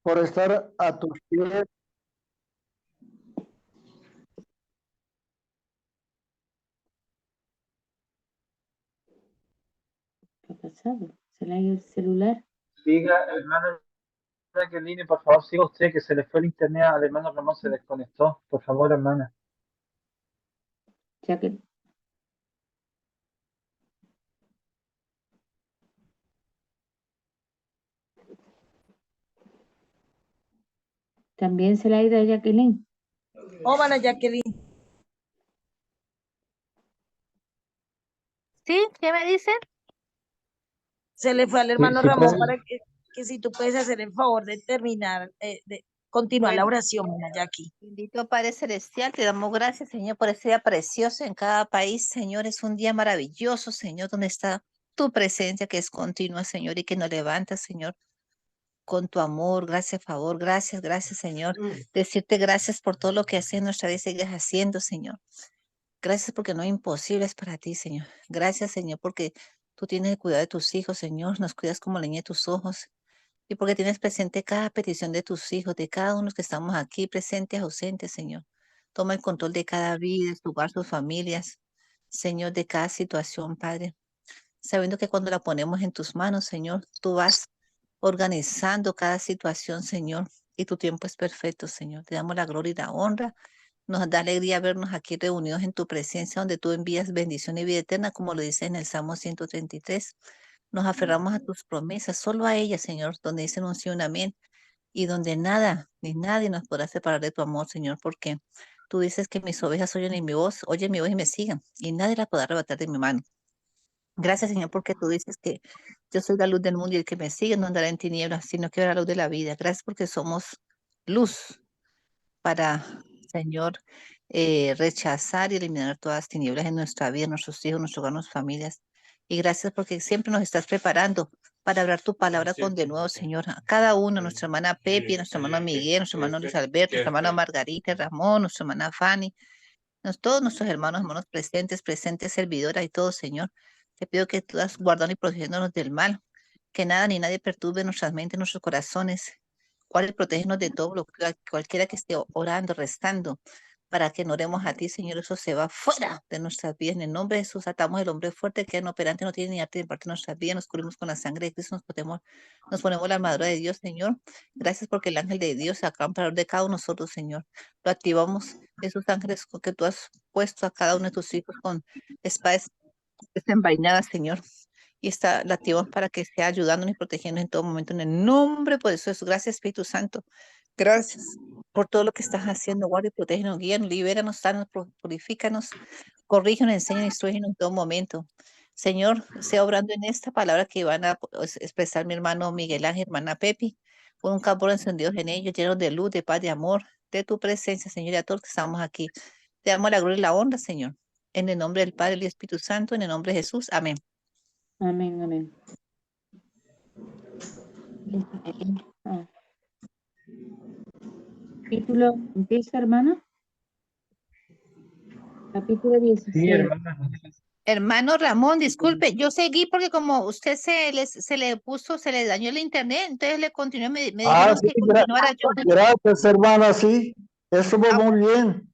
por estar a tus pies. ¿Qué ha pasado? ¿Se le ha ido el celular? Siga, hermano Jacqueline, por favor, siga usted, que se le fue el internet al hermano Ramón, se desconectó. Por favor, hermana. Ya que... ¿También se le ha ido a Jacqueline? Oh, mana Jacqueline. ¿Sí? ¿Qué me dicen? Se le fue al Sí, hermano sí, Ramón puede. para que si tú puedes hacer el favor de terminar, de continuar la Bueno, oración, mana Jackie. bendito Padre Celestial, te damos gracias, Señor, por este día precioso en cada país, Señor. Es un día maravilloso, Señor, donde está tu presencia que es continua, Señor, y que nos levanta, Señor, con tu amor, gracias, favor, gracias, gracias, Señor. Decirte gracias por todo lo que haces en nuestra vida y sigues haciendo, Señor. Gracias porque no hay imposibles para ti, Señor. Gracias, Señor, porque tú tienes el cuidado de tus hijos, Señor. Nos cuidas como la niña de tus ojos. Y porque tienes presente cada petición de tus hijos, de cada uno de los que estamos aquí, presentes, ausentes, Señor. Toma el control de cada vida, de su hogar, sus familias, Señor, de cada situación, Padre. Sabiendo que cuando la ponemos en tus manos, Señor, tú vas organizando cada situación, Señor, y tu tiempo es perfecto, Señor. Te damos la gloria y la honra. Nos da alegría vernos aquí reunidos en tu presencia, donde tú envías bendición y vida eterna, como lo dice en el Salmo 133. Nos aferramos a tus promesas, solo a ellas, Señor, donde dicen un sí, un amén, y donde nada ni nadie nos podrá separar de tu amor, Señor, porque tú dices que mis ovejas oyen mi voz y me sigan, y nadie la podrá arrebatar de mi mano. Gracias, Señor, porque tú dices que yo soy la luz del mundo y el que me sigue no andará en tinieblas, sino que verá la luz de la vida. Gracias porque somos luz para, Señor, rechazar y eliminar todas las tinieblas en nuestra vida, nuestros hijos, nuestros hogar, nuestras familias. Y gracias porque siempre nos estás preparando para hablar tu palabra con de nuevo, Señor. A cada uno, nuestra hermana Pepi, nuestro hermano Miguel, nuestro hermano Luis Alberto, nuestra hermana Margarita, Ramón, nuestra hermana Fanny, todos nuestros hermanos presentes, servidoras y todos, Señor. Te pido que tú vas guardando y protegiéndonos del mal, que nada ni nadie perturbe nuestras mentes, nuestros corazones. Protégenos de todo, cualquiera que esté orando, restando, para que no oremos a ti, Señor. Eso se va fuera de nuestras vidas. En el nombre de Jesús, atamos el hombre fuerte que es inoperante, no tiene ni arte de parte de nuestras vidas. Nos cubrimos con la sangre de Cristo, nos ponemos la armadura de Dios, Señor. Gracias porque el ángel de Dios se acampa alrededor de cada uno de nosotros, Señor. Lo activamos, esos ángeles que tú has puesto a cada uno de tus hijos con espadas desenvainadas, Señor. Y la activamos para que esté ayudándonos y protegiendo en todo momento. En el nombre poderoso de Jesús. Gracias, Espíritu Santo. Gracias por todo lo que estás haciendo. Guarda y protégenos, guíanos, libéranos, sánanos, purifícanos, corrígenos, enséñanos, instruyenos en todo momento. Señor, sea obrando en esta palabra que van a expresar mi hermano Miguel Ángel, hermana Pepi, con un carbón encendido en ellos, llenos de luz, de paz, de amor, de tu presencia, Señor, y a todos que estamos aquí. Te damos la gloria y la honra, Señor. En el nombre del Padre y del Espíritu Santo, en el nombre de Jesús. Amén. Amén, amén. Capítulo, ¿empieza, hermano? Capítulo Sí, 16. hermana. Hermano Ramón, disculpe, yo seguí porque como usted se le dañó el internet, entonces le continué, me dijeron Sí, que continuara yo. gracias, hermana, sí. Eso va muy bien,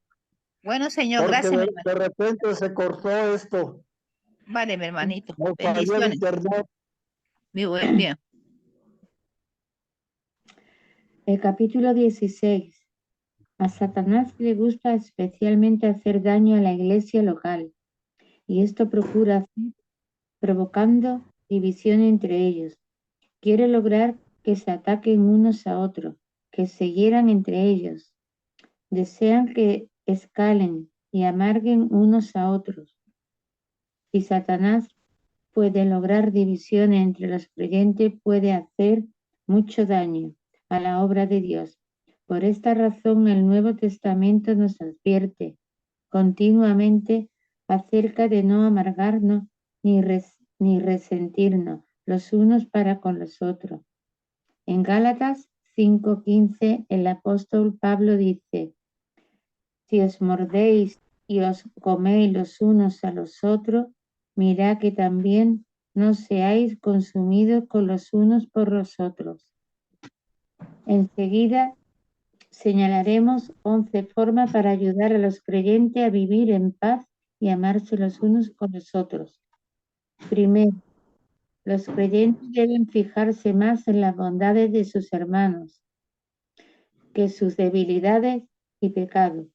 Bueno, señor, porque gracias, mi hermano. de repente se cortó esto. Vale, mi hermanito. No falló el Bendiciones. internet. Bien. El capítulo 16. A Satanás le gusta especialmente hacer daño a la iglesia local, y esto procura hacer provocando división entre ellos. Quiere lograr que se ataquen unos a otros, que se hieran entre ellos. Desean que escalen y amarguen unos a otros. Si Satanás puede lograr división entre los creyentes, puede hacer mucho daño a la obra de Dios. Por esta razón, el Nuevo Testamento nos advierte continuamente acerca de no amargarnos ni resentirnos los unos para con los otros. En Gálatas 5:15, el apóstol Pablo dice: si os mordéis y os coméis los unos a los otros, mirad que también no seáis consumidos con los unos por los otros. Enseguida señalaremos 11 formas para ayudar a los creyentes a vivir en paz y amarse los unos con los otros. Primero, los creyentes deben fijarse más en las bondades de sus hermanos que sus debilidades y pecados.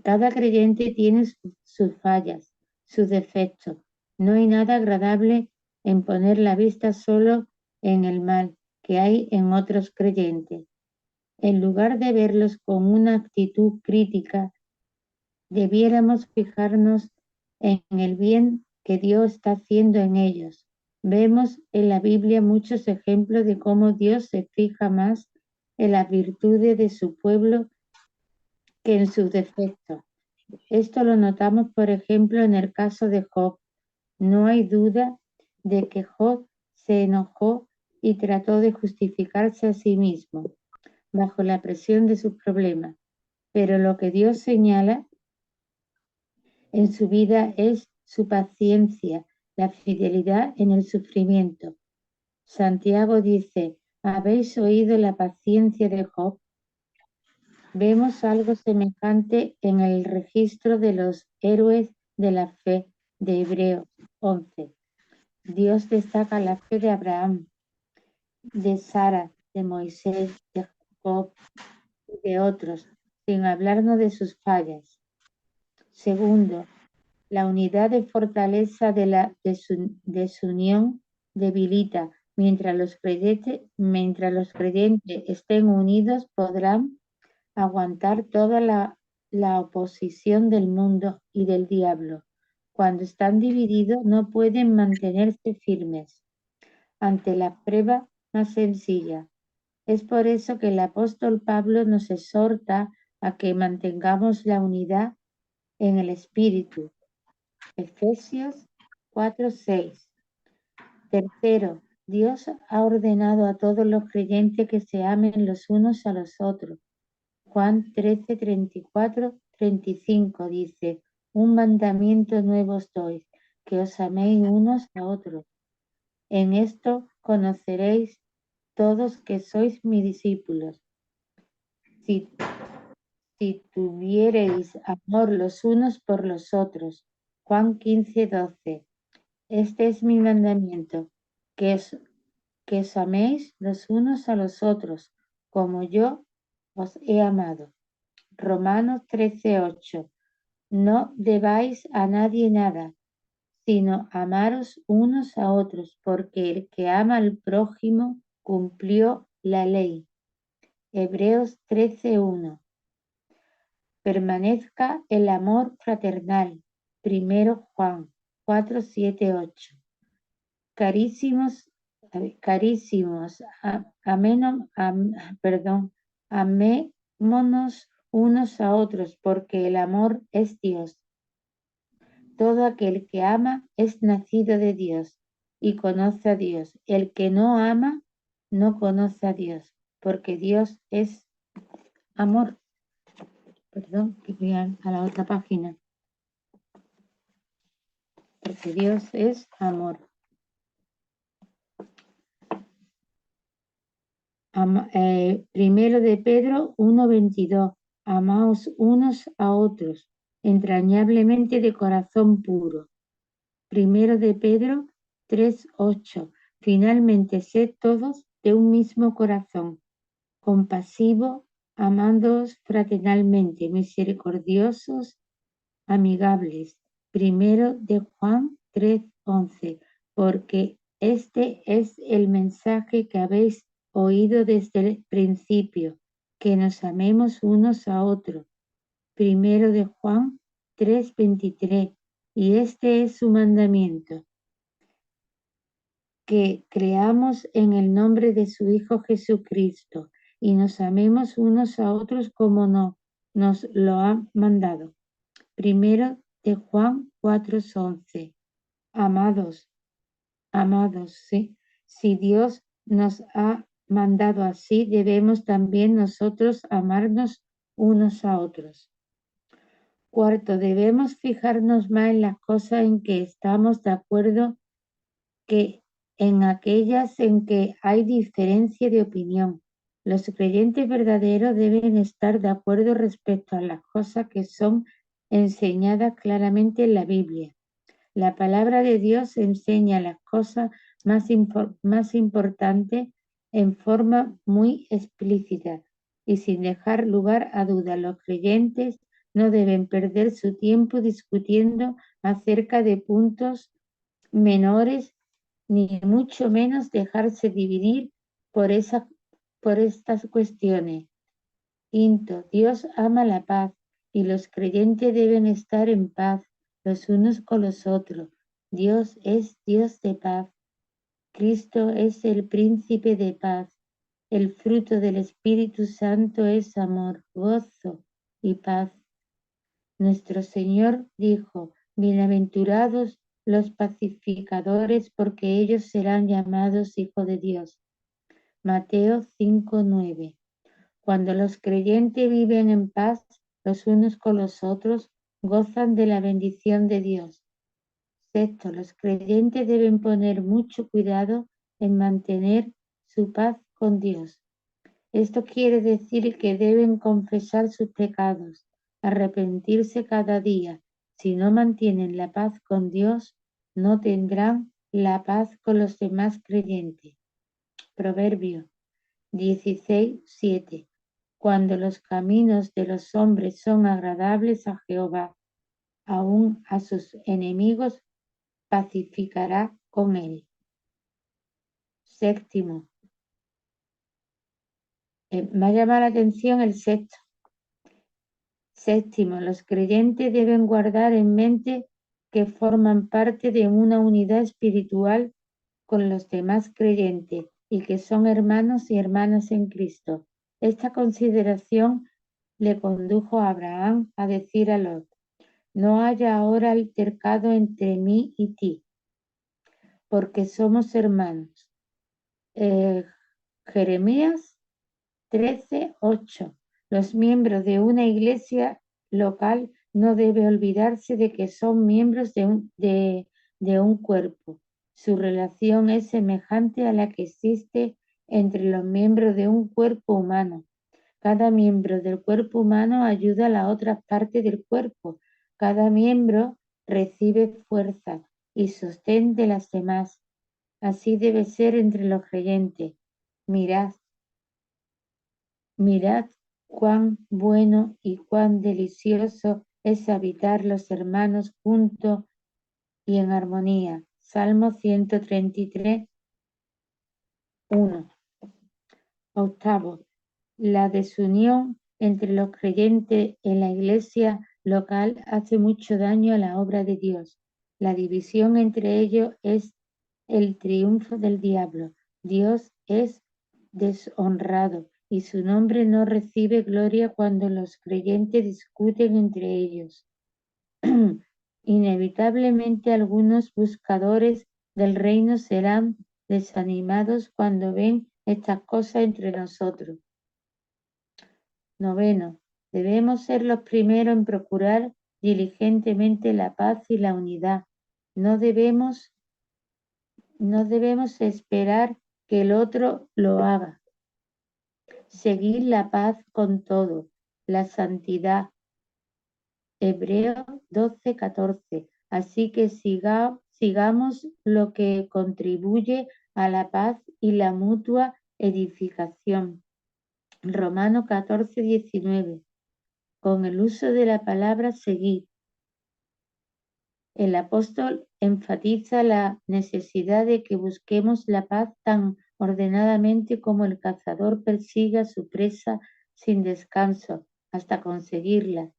Cada creyente tiene sus fallas, sus defectos. No hay nada agradable en poner la vista solo en el mal que hay en otros creyentes. En lugar de verlos con una actitud crítica, debiéramos fijarnos en el bien que Dios está haciendo en ellos. Vemos en la Biblia muchos ejemplos de cómo Dios se fija más en las virtudes de su pueblo que en sus defectos. Esto lo notamos, por ejemplo, en el caso de Job. No hay duda de que Job se enojó y trató de justificarse a sí mismo bajo la presión de sus problemas. Pero lo que Dios señala en su vida es su paciencia, la fidelidad en el sufrimiento. Santiago dice: ¿habéis oído la paciencia de Job? Vemos algo semejante en el registro de los héroes de la fe de Hebreos 11. Dios destaca la fe de Abraham, de Sara, de Moisés, de Jacob y de otros, sin hablarnos de sus fallas. Segundo, la unidad de fortaleza de su unión debilita. Mientras los creyentes estén unidos, podrán aguantar toda la oposición del mundo y del diablo. Cuando están divididos, no pueden mantenerse firmes ante la prueba más sencilla. Es por eso que el apóstol Pablo nos exhorta a que mantengamos la unidad en el espíritu. Efesios 4:6. Tercero, Dios ha ordenado a todos los creyentes que se amen los unos a los otros. Juan 13:34-35 dice: un mandamiento nuevo os doy, que os améis unos a otros. En esto conoceréis todos que sois mis discípulos, si tuviereis amor los unos por los otros. Juan 15:12. Este es mi mandamiento, que os améis los unos a los otros, como yo os he amado. Romanos 13:8. No debáis a nadie nada, sino amaros unos a otros, porque el que ama al prójimo cumplió la ley. Hebreos 13:1. Permanezca el amor fraternal. 1 Juan 4:7-8. Carísimos, amémonos unos a otros, porque el amor es Dios. Todo aquel que ama es nacido de Dios y conoce a Dios. El que no ama no conoce a Dios, porque Dios es amor. Perdón, que voy a la otra página. Porque Dios es amor. Primero de Pedro 1:22. Amaos unos a otros, entrañablemente de corazón puro. Primero de Pedro 3:8. Finalmente, sed todos de un mismo corazón, compasivo, amándoos fraternalmente, misericordiosos, amigables. Primero de Juan 3:11. Porque este es el mensaje que habéis oído desde el principio, que nos amemos unos a otros. Primero de Juan 3:23. Y este es su mandamiento, que creamos en el nombre de su Hijo Jesucristo y nos amemos unos a otros como nos lo ha mandado. Primero de Juan 4:11. Amados, ¿sí? Si Dios nos ha mandado así, debemos también nosotros amarnos unos a otros. Cuarto, debemos fijarnos más en las cosas en que estamos de acuerdo que en aquellas en que hay diferencia de opinión. Los creyentes verdaderos deben estar de acuerdo respecto a las cosas que son enseñadas claramente en la Biblia. La palabra de Dios enseña las cosas más importantes en forma muy explícita y sin dejar lugar a dudas. Los creyentes no deben perder su tiempo discutiendo acerca de puntos menores, ni mucho menos dejarse dividir por estas cuestiones. Quinto, Dios ama la paz y los creyentes deben estar en paz los unos con los otros. Dios es Dios de paz. Cristo es el príncipe de paz. El fruto del Espíritu Santo es amor, gozo y paz. Nuestro Señor dijo: bienaventurados los pacificadores, porque ellos serán llamados hijos de Dios. Mateo 5:9. Cuando los creyentes viven en paz los unos con los otros, gozan de la bendición de Dios. Sexto, los creyentes deben poner mucho cuidado en mantener su paz con Dios. Esto quiere decir que deben confesar sus pecados, arrepentirse cada día. Si no mantienen la paz con Dios, no tendrán la paz con los demás creyentes. Proverbio 16:7. Cuando los caminos de los hombres son agradables a Jehová, aun a sus enemigos pacificará con él. Séptimo. Me ha llamado la atención el sexto. Séptimo, los creyentes deben guardar en mente que forman parte de una unidad espiritual con los demás creyentes y que son hermanos y hermanas en Cristo. Esta consideración le condujo a Abraham a decir a Lot: no haya ahora altercado entre mí y ti, porque somos hermanos. Jeremías 13:8. Los miembros de una iglesia local no deben olvidarse de que son miembros de un cuerpo. Su relación es semejante a la que existe entre los miembros de un cuerpo humano. Cada miembro del cuerpo humano ayuda a la otra parte del cuerpo. Cada miembro recibe fuerza y sostén de las demás. Así debe ser entre los creyentes. Mirad cuán bueno y cuán delicioso es habitar los hermanos juntos y en armonía. Salmo 133, 1. Octavo, la desunión entre los creyentes en la iglesia local hace mucho daño a la obra de Dios. La división entre ellos es el triunfo del diablo. Dios es deshonrado y su nombre no recibe gloria cuando los creyentes discuten entre ellos. Inevitablemente algunos buscadores del reino serán desanimados cuando ven estas cosas entre nosotros. Noveno, debemos ser los primeros en procurar diligentemente la paz y la unidad. No debemos esperar que el otro lo haga. Seguir la paz con todo, la santidad. Hebreos 12:14. Así que sigamos lo que contribuye a la paz y la mutua edificación. Romanos 14:19. Con el uso de la palabra seguir. El apóstol enfatiza la necesidad de que busquemos la paz tan ordenadamente como el cazador persigue a su presa sin descanso hasta conseguirla.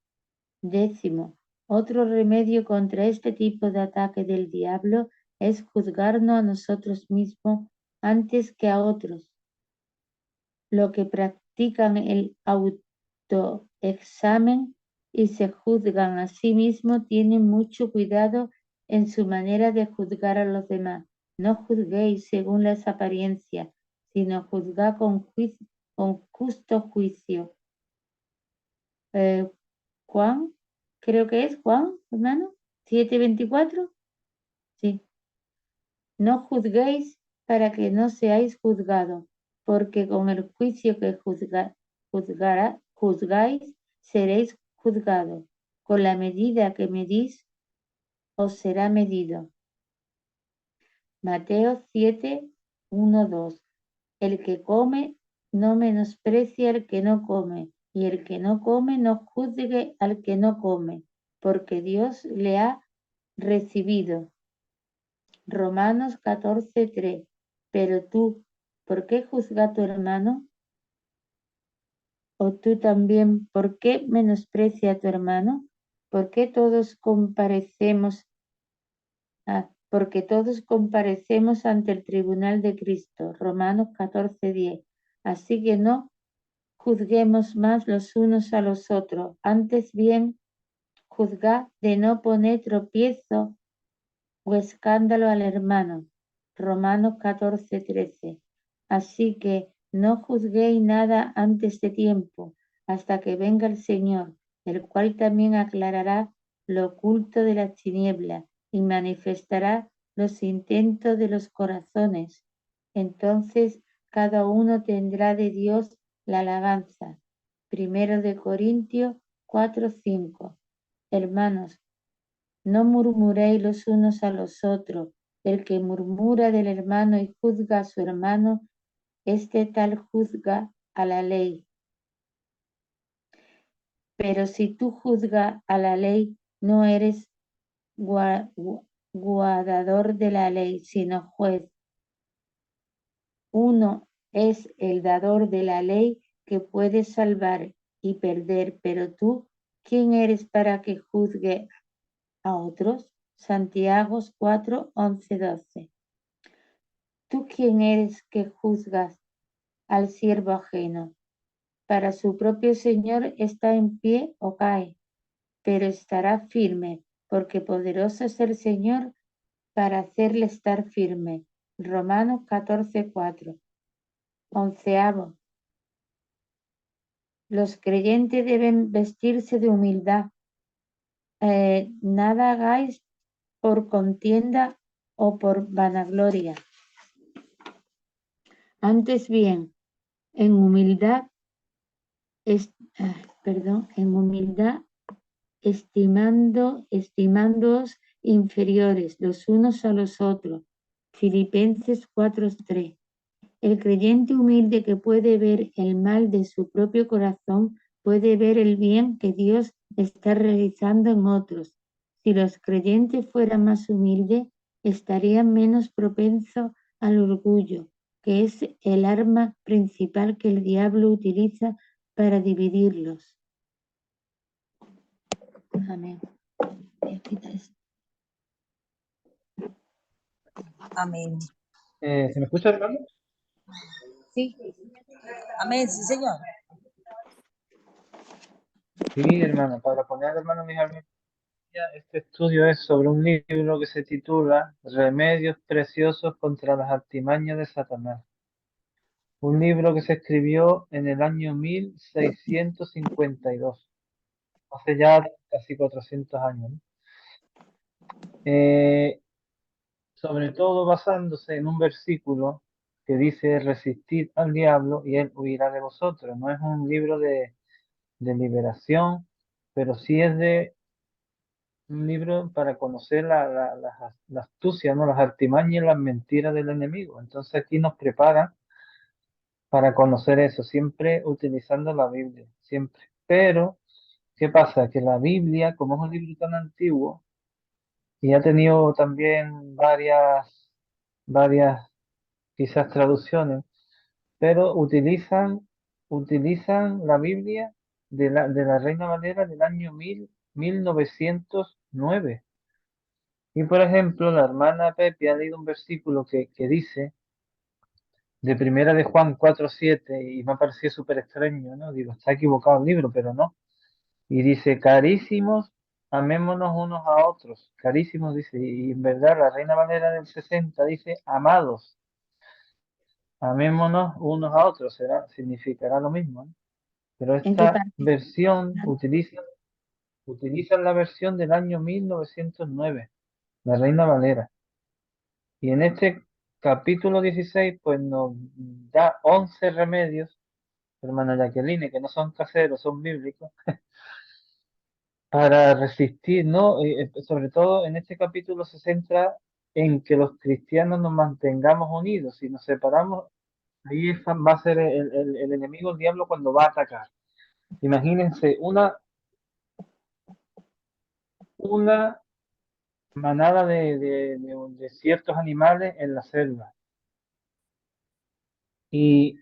Décimo, otro remedio contra este tipo de ataque del diablo es juzgarnos a nosotros mismos antes que a otros. Los que practican el autoexamen y se juzgan a sí mismos tienen mucho cuidado en su manera de juzgar a los demás. No juzguéis según las apariencias, sino juzgad con justo juicio. Juan, creo que es Juan, hermano, 7:24. Sí. No juzguéis para que no seáis juzgados, porque con el juicio que juzgáis, seréis juzgados. Con la medida que medís, os será medido. Mateo 7, 1, 2. El que come no menosprecie al que no come, y el que no come no juzgue al que no come, porque Dios le ha recibido. Romanos 14, 3. Pero tú, ¿por qué juzgas a tu hermano? ¿O tú también, por qué menosprecia a tu hermano? Porque todos comparecemos ante el tribunal de Cristo. Romanos 14, 10. Así que no juzguemos más los unos a los otros, antes bien juzgad de no poner tropiezo o escándalo al hermano. Romanos 14, 13. Así que no juzguéis nada antes de tiempo, hasta que venga el Señor, el cual también aclarará lo oculto de las tinieblas y manifestará los intentos de los corazones. Entonces cada uno tendrá de Dios la alabanza. 1 de Corintios 4, 5. Hermanos, no murmuréis los unos a los otros. El que murmura del hermano y juzga a su hermano, este tal juzga a la ley. Pero si tú juzgas a la ley, no eres guardador de la ley, sino juez. Uno es el dador de la ley que puede salvar y perder, pero tú, ¿quién eres para que juzgue a otros? Santiago 4, 11, 12. ¿Tú quién eres que juzgas al siervo ajeno? Para su propio Señor está en pie o cae, pero estará firme, porque poderoso es el Señor para hacerle estar firme. Romanos 14, 4. 11. Los creyentes deben vestirse de humildad. Nada hagáis por contienda o por vanagloria. Antes bien, en humildad, estimándoos inferiores los unos a los otros. Filipenses 4:3. El creyente humilde que puede ver el mal de su propio corazón puede ver el bien que Dios está realizando en otros. Si los creyentes fueran más humildes, estarían menos propensos al orgullo, que es el arma principal que el diablo utiliza para dividirlos. Amén. Amén. ¿Se me escucha, hermano? Sí. Amén, sí, señor. Sí, hermano, para poner, hermano, mis amigos, este estudio es sobre un libro que se titula Remedios Preciosos contra las artimañas de Satanás. Un libro que se escribió en el año 1652, hace ya casi 400 años, ¿no? Sobre todo basándose en un versículo que dice: resistid al diablo y él huirá de vosotros. No es un libro de liberación, pero sí es de un libro para conocer la astucia, ¿no? Las artimañas y las mentiras del enemigo. Entonces aquí nos prepara para conocer eso, siempre utilizando la Biblia, siempre. Pero, ¿qué pasa? Que la Biblia, como es un libro tan antiguo, y ha tenido también varias quizás traducciones, pero utilizan la Biblia de la Reina Valera del año 1909. Y por ejemplo, la hermana Pepe ha leído un versículo que dice, de Primera de Juan 4:7, y me ha parecido súper extraño, ¿no? Digo, está equivocado el libro, pero no. Y dice: carísimos, amémonos unos a otros. Carísimos, dice, y en verdad la Reina Valera del 60 dice: amados, amémonos unos a otros. Significará lo mismo, ¿no? Pero ¿En qué esta parte? versión utilizan la versión del año 1909, la Reina Valera. Y en este capítulo 16 pues nos da 11 remedios, hermana Jacqueline, que no son caseros, son bíblicos, para resistir, ¿no? Sobre todo en este capítulo se centra en que los cristianos nos mantengamos unidos. Si nos separamos, ahí va a ser el enemigo, el diablo, cuando va a atacar. Imagínense una manada de ciertos animales en la selva y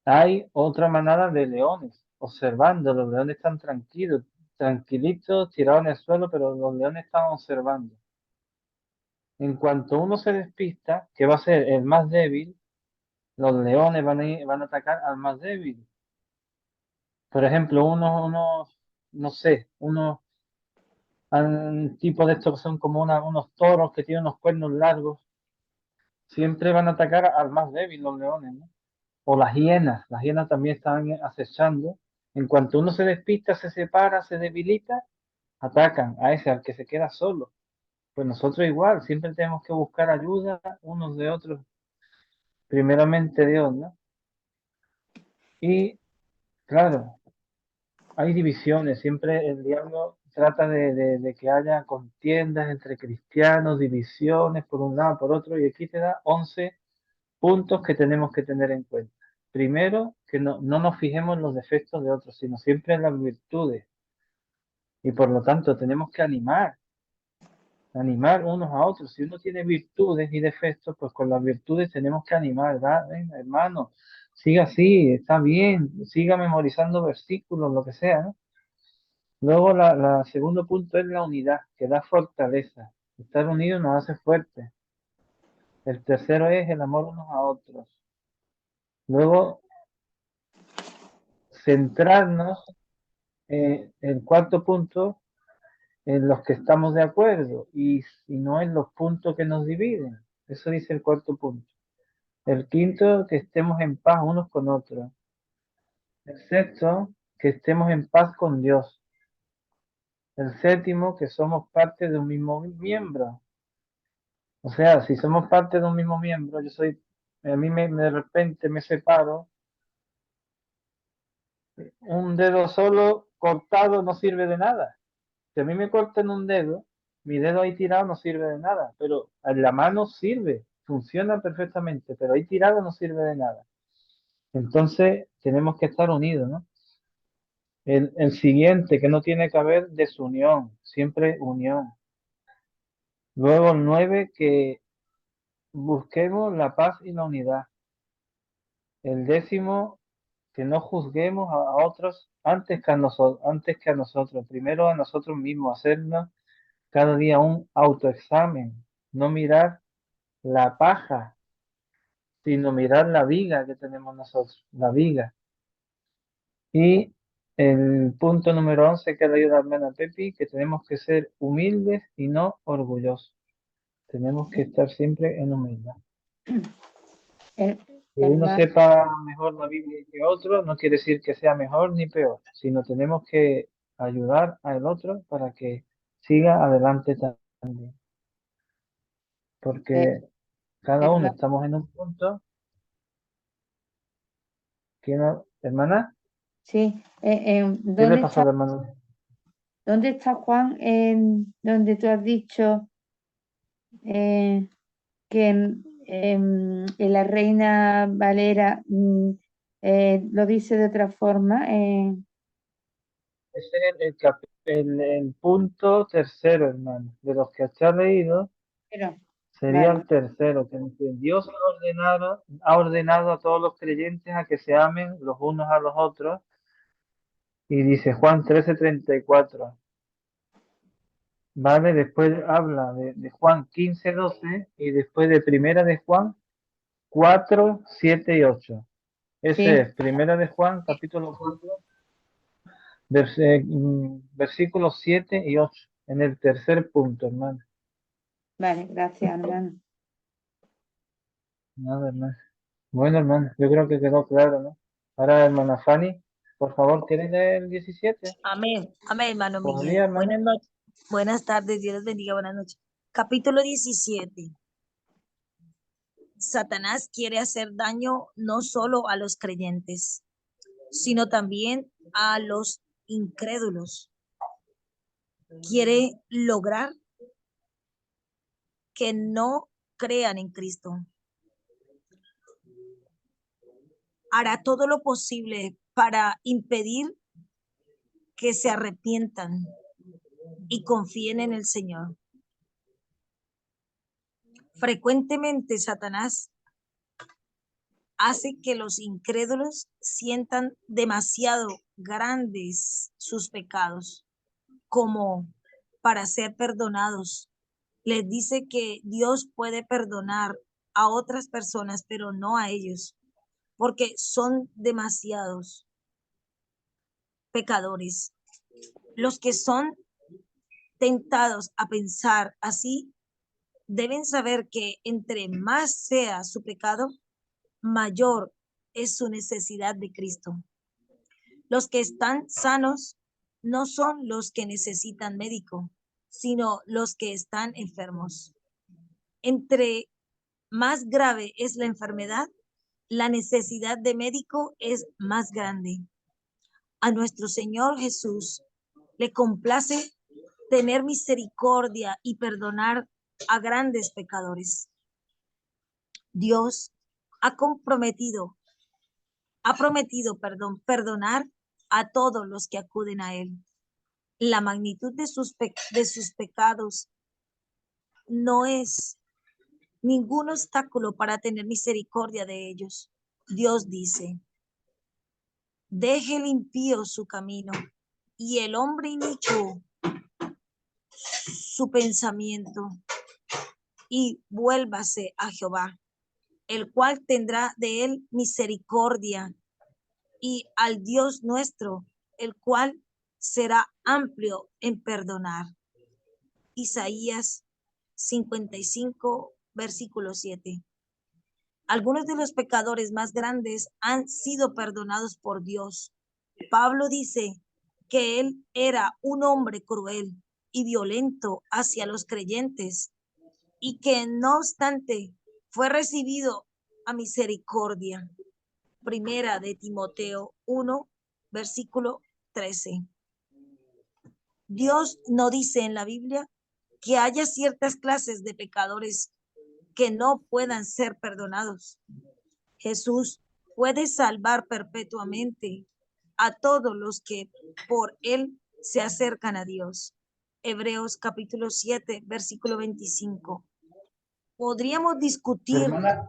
hay otra manada de leones observando. Los leones están tranquilos, tranquilitos, tirados en el suelo, pero los leones están observando. En cuanto uno se despista, que va a ser el más débil, los leones van a atacar al más débil. Por ejemplo, no sé, tipos de estos que son como unos toros que tienen unos cuernos largos, siempre van a atacar al más débil los leones, ¿no? O las hienas también están acechando. En cuanto uno se despista, se separa, se debilita, atacan a ese, al que se queda solo. Pues nosotros igual, siempre tenemos que buscar ayuda unos de otros, primeramente Dios, ¿no? Y claro, hay divisiones, siempre el diablo trata de que haya contiendas entre cristianos, divisiones por un lado, por otro, y aquí te da 11 puntos que tenemos que tener en cuenta. Primero, que no nos fijemos en los defectos de otros, sino siempre en las virtudes. Y por lo tanto tenemos que animar unos a otros. Si uno tiene virtudes y defectos, pues con las virtudes tenemos que animar, ¿verdad? Venga, hermano, siga así, está bien, siga memorizando versículos, lo que sea, ¿no? Luego, la segundo punto es la unidad, que da fortaleza. Estar unidos nos hace fuertes. El tercero es el amor unos a otros. Luego, centrarnos, el cuarto punto, en los que estamos de acuerdo y no en los puntos que nos dividen. Eso dice el cuarto punto. El quinto, que estemos en paz unos con otros. El sexto, que estemos en paz con Dios. El séptimo, que somos parte de un mismo miembro. O sea, si somos parte de un mismo miembro, a mí de repente me separo, un dedo solo cortado no sirve de nada. Si a mí me cortan un dedo, mi dedo ahí tirado no sirve de nada, pero en la mano sirve, funciona perfectamente, pero ahí tirado no sirve de nada. Entonces tenemos que estar unidos, ¿no? El siguiente, que no tiene que haber desunión, siempre unión. Luego el 9, que busquemos la paz y la unidad. El 10, que no juzguemos a otros antes que a nosotros, primero a nosotros mismos, hacernos cada día un autoexamen, no mirar la paja, sino mirar la viga que tenemos nosotros, la viga. Y el punto número 11 que le ayuda a hermana Pepi, que tenemos que ser humildes y no orgullosos. Tenemos que estar siempre en humildad. El- Que uno hermano, sepa mejor la Biblia que otro no quiere decir que sea mejor ni peor, sino tenemos que ayudar al otro para que siga adelante también. Porque cada uno hermano, estamos en un punto que no, hermana, sí. ¿qué le pasó al hermano? ¿Dónde está Juan en donde tú has dicho que en la Reina Valera lo dice de otra forma? Ese es el punto tercero, hermano. De los que se ha leído, Pero, sería vale, el tercero, que Dios ha ordenado a todos los creyentes a que se amen los unos a los otros. Y dice Juan 13:34. ¿Vale? Después habla de Juan 15:12 y después de primera de Juan 4, 7 y 8. Ese sí, es primera de Juan, capítulo 4, versículos 7 y 8. En el tercer punto, hermano. vale, gracias, hermano. Nada, hermano. Bueno, hermano, yo creo que quedó claro, ¿no? Ahora, hermana Fanny, por favor, ¿quieres leer el 17? Amén, amén, hermano ¿Podría, Miguel. hermana? Buenas noches, buenas tardes, Dios les bendiga, buenas noches. Capítulo 17. Satanás quiere hacer daño no solo a los creyentes, sino también a los incrédulos. Quiere lograr que no crean en Cristo. Hará todo lo posible para impedir que se arrepientan y confíen en el Señor. Frecuentemente Satanás hace que los incrédulos sientan demasiado grandes sus pecados como para ser perdonados. Les dice que Dios puede perdonar a otras personas, pero no a ellos, porque son demasiados pecadores. Los que son tentados a pensar así deben saber que entre más sea su pecado, mayor es su necesidad de Cristo. Los que están sanos no son los que necesitan médico, sino los que están enfermos. Entre más grave es la enfermedad, la necesidad de médico es más grande. A nuestro Señor Jesús le complace tener misericordia y perdonar a grandes pecadores. Dios ha prometido, perdonar a todos los que acuden a Él. La magnitud de sus pecados no es ningún obstáculo para tener misericordia de ellos. Dios dice, deje el impío su camino y el hombre inicuo su pensamiento y vuélvase a Jehová, el cual tendrá de él misericordia, y al Dios nuestro, el cual será amplio en perdonar. Isaías 55, versículo 7. Algunos de los pecadores más grandes han sido perdonados por Dios. Pablo dice que él era un hombre cruel y violento hacia los creyentes y que no obstante fue recibido a misericordia. Primera de Timoteo 1, versículo 13. Dios no dice en la Biblia que haya ciertas clases de pecadores que no puedan ser perdonados. Jesús puede salvar perpetuamente a todos los que por él se acercan a Dios. Hebreos capítulo 7, versículo 25. Podríamos discutir. Hermana,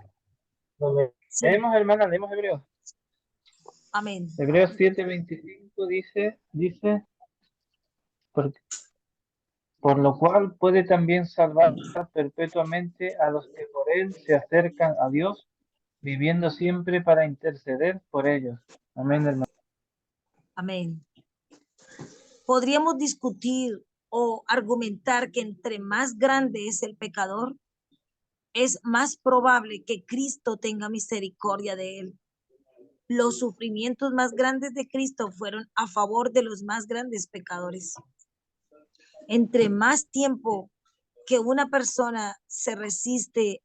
Sí, leemos, hermana, leemos Hebreos. amén. Hebreos 7:25 dice, por lo cual puede también salvar perpetuamente a los que por él se acercan a Dios, viviendo siempre para interceder por ellos. Amén, hermano. Amén. Podríamos discutir o argumentar que entre más grande es el pecador, es más probable que Cristo tenga misericordia de él. Los sufrimientos más grandes de Cristo fueron a favor de los más grandes pecadores. Entre más tiempo que una persona se resiste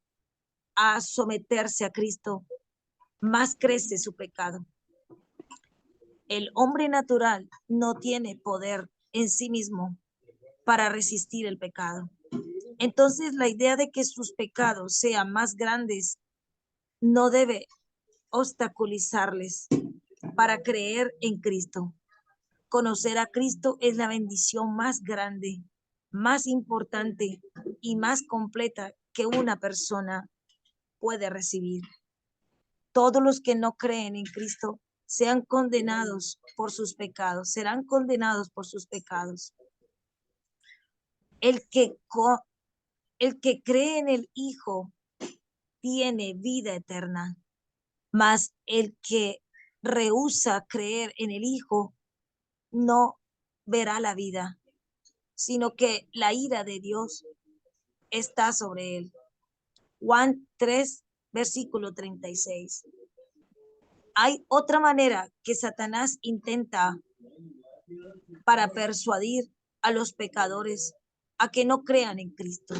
a someterse a Cristo, más crece su pecado. El hombre natural no tiene poder en sí mismo para resistir el pecado. Entonces, la idea de que sus pecados sean más grandes no debe obstaculizarles para creer en Cristo. Conocer a Cristo es la bendición más grande, más importante y más completa que una persona puede recibir. Todos los que no creen en Cristo sean condenados por sus pecados, serán condenados por sus pecados. El que cree en el Hijo tiene vida eterna, mas el que rehúsa creer en el Hijo no verá la vida, sino que la ira de Dios está sobre él. Juan 3, versículo 36. Hay otra manera que Satanás intenta para persuadir a los pecadores a que no crean en Cristo.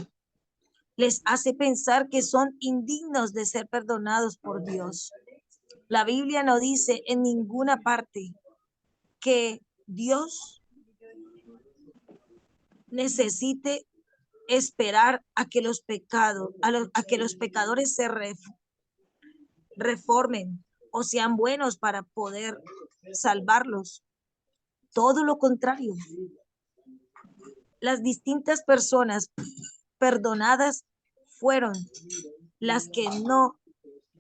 les hace pensar que son indignos de ser perdonados por Dios. La Biblia no dice en ninguna parte que Dios necesite esperar a que los pecados, a que los pecadores se reformen o sean buenos para poder salvarlos. Todo lo contrario. Las distintas personas perdonadas fueron las que no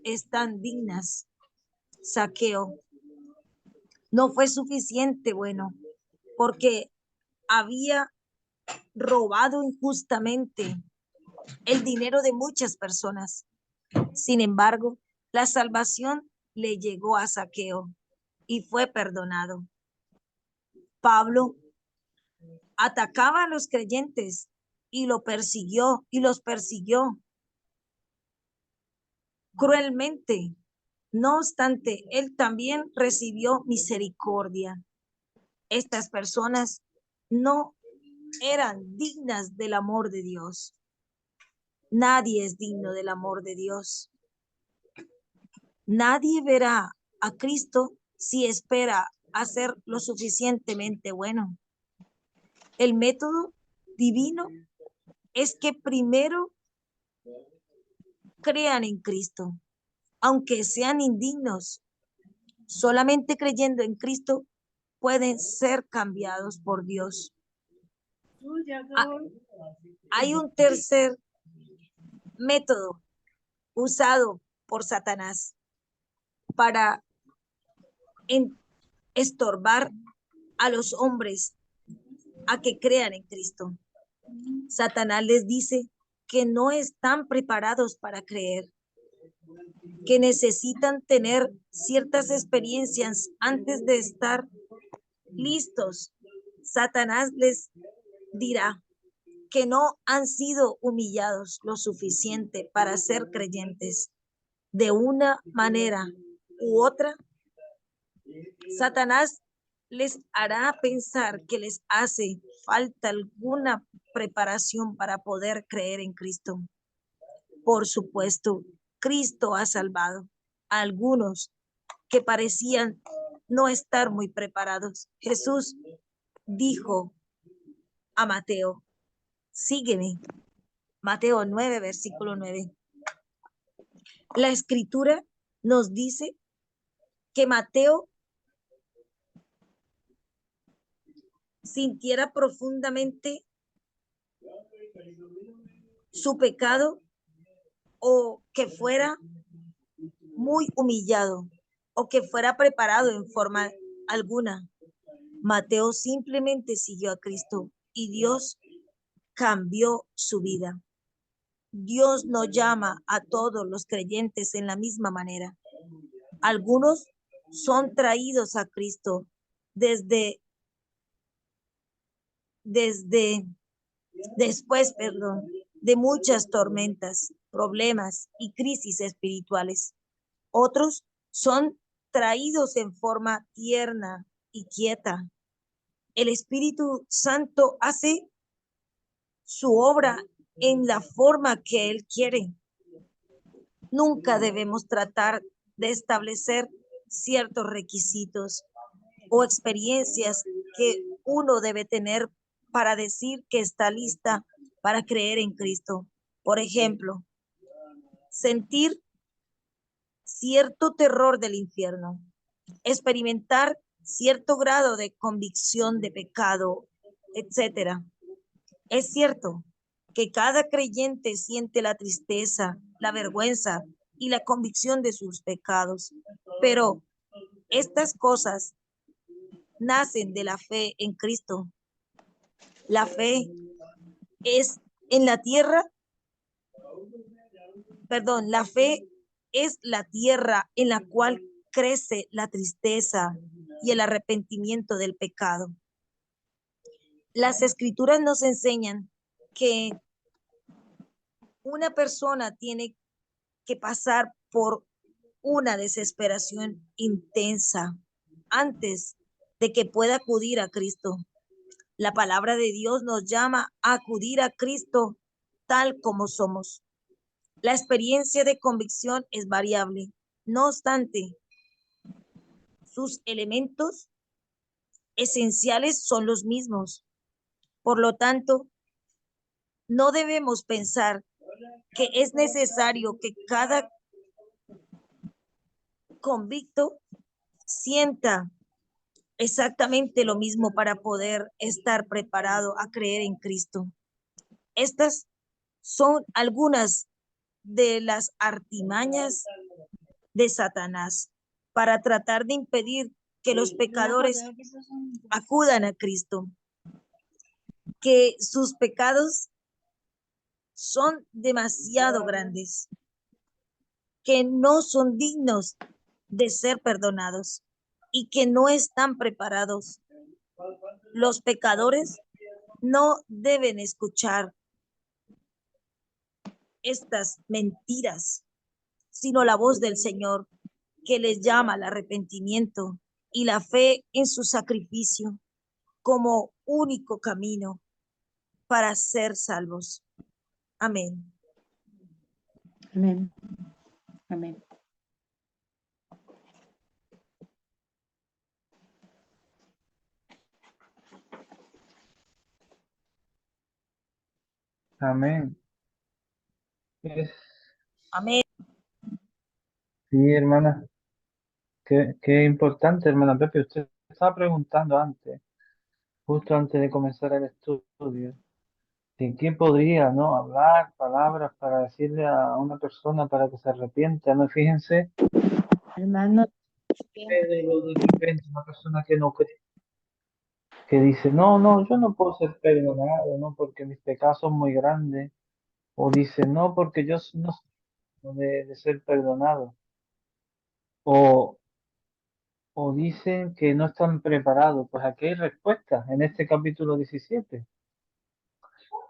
están dignas. Zaqueo no fue suficiente bueno porque había robado injustamente el dinero de muchas personas. Sin embargo, la salvación le llegó a Zaqueo y fue perdonado. Pablo atacaba a los creyentes y los persiguió cruelmente. No obstante, él también recibió misericordia. Estas personas no eran dignas del amor de Dios. Nadie es digno del amor de Dios. Nadie verá a Cristo si espera hacer lo suficientemente bueno. El método divino es que primero crean en Cristo, aunque sean indignos. Solamente creyendo en Cristo pueden ser cambiados por Dios. Hay un tercer método usado por Satanás para estorbar a los hombres a que crean en Cristo. Satanás les dice que no están preparados para creer, que necesitan tener ciertas experiencias antes de estar listos. Satanás les dirá que no han sido humillados lo suficiente para ser creyentes. De una manera u otra, Satanás les hará pensar que les hace falta alguna preparación para poder creer en Cristo. Por supuesto, Cristo ha salvado a algunos que parecían no estar muy preparados. Jesús dijo a Mateo, sígueme. Mateo 9, versículo 9. La escritura nos dice que Mateo sintiera profundamente su pecado o que fuera muy humillado o que fuera preparado en forma alguna. Mateo simplemente siguió a Cristo y Dios cambió su vida. Dios no llama a todos los creyentes en la misma manera. Algunos son traídos a Cristo después, de muchas tormentas, problemas y crisis espirituales. Otros son traídos en forma tierna y quieta. El Espíritu Santo hace su obra en la forma que Él quiere. Nunca debemos tratar de establecer ciertos requisitos o experiencias que uno debe tener para decir que está lista para creer en Cristo. Por ejemplo, sentir cierto terror del infierno, experimentar cierto grado de convicción de pecado, etc. Es cierto que cada creyente siente la tristeza, la vergüenza y la convicción de sus pecados, pero estas cosas nacen de la fe en Cristo. La fe es en la tierra, la fe es la tierra en la cual crece la tristeza y el arrepentimiento del pecado. Las escrituras nos enseñan que una persona tiene que pasar por una desesperación intensa antes de que pueda acudir a Cristo. La palabra de Dios nos llama a acudir a Cristo tal como somos. La experiencia de convicción es variable. No obstante, sus elementos esenciales son los mismos. Por lo tanto, no debemos pensar que es necesario que cada convicto sienta exactamente lo mismo para poder estar preparado a creer en Cristo. Estas son algunas de las artimañas de Satanás para tratar de impedir que los pecadores acudan a Cristo, que sus pecados son demasiado grandes, que no son dignos de ser perdonados y que no están preparados. Los pecadores no deben escuchar estas mentiras, sino la voz del Señor que les llama al arrepentimiento y la fe en su sacrificio como único camino para ser salvos. Amén. Amén. Amén. Amén. Es- Amén. sí, hermana. Qué importante, hermana Pepe. Usted estaba preguntando antes, justo antes de comenzar el estudio, de qué podría, ¿no? Hablar palabras para decirle a una persona para que se arrepienta. No, fíjense, Hermano, de repente una persona que no cree, que dice, no, no, yo no puedo ser perdonado, ¿no? Porque mis pecados son muy grandes. O dice, no, porque yo no soy digno de ser perdonado. O, o dicen que no están preparados. Pues aquí hay respuestas en este capítulo 17.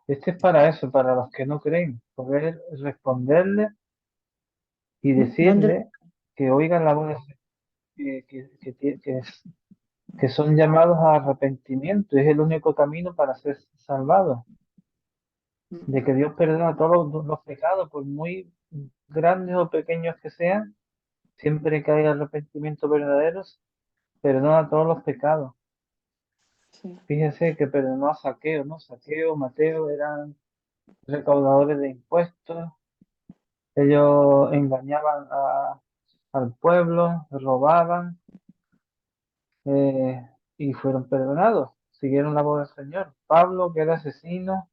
Este es para eso, para los que no creen, poder responderle y ¿dónde? decirle que oigan la voz, que son llamados a arrepentimiento. Es el único camino para ser salvados. De que Dios perdona todos los pecados, por muy grandes o pequeños que sean, siempre que haya arrepentimiento verdadero, perdona todos los pecados. Sí. Fíjense que perdonó a Saqueo, ¿no? Saqueo, Mateo eran recaudadores de impuestos. Ellos engañaban al pueblo, robaban eh, y fueron perdonados. Siguieron la voz del Señor. Pablo, que era asesino,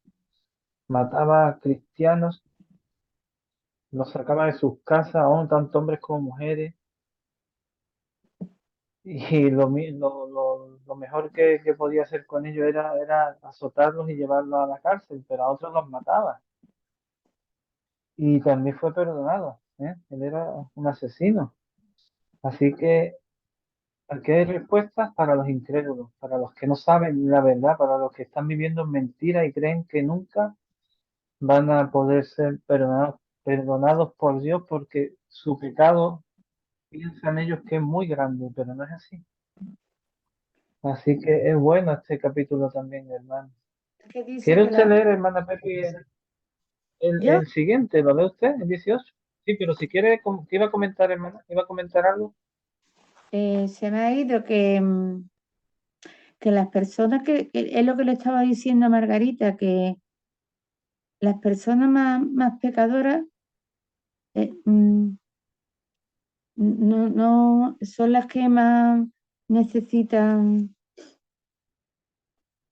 mataba a cristianos, los sacaba de sus casas, aún tanto hombres como mujeres. Y lo mejor que podía hacer con ellos era azotarlos y llevarlos a la cárcel, pero a otros los mataba. Y también fue perdonado, ¿eh? Él era un asesino. Así que aquí hay respuestas para los incrédulos, para los que no saben la verdad, para los que están viviendo en mentira y creen que nunca van a poder ser perdonados por Dios porque su pecado piensan ellos que es muy grande, pero no es así. Así que es bueno este capítulo también, hermano. ¿Qué dice ¿Quiere que usted leer, hermana Pepi, yo? el siguiente? ¿Lo lee usted, el 18? Sí, pero si quiere, ¿qué iba a comentar, hermana? ¿Iba a comentar algo? Se me ha ido que las personas que es lo que le estaba diciendo a Margarita, que las personas más pecadoras eh, mm, no son las que más necesitan,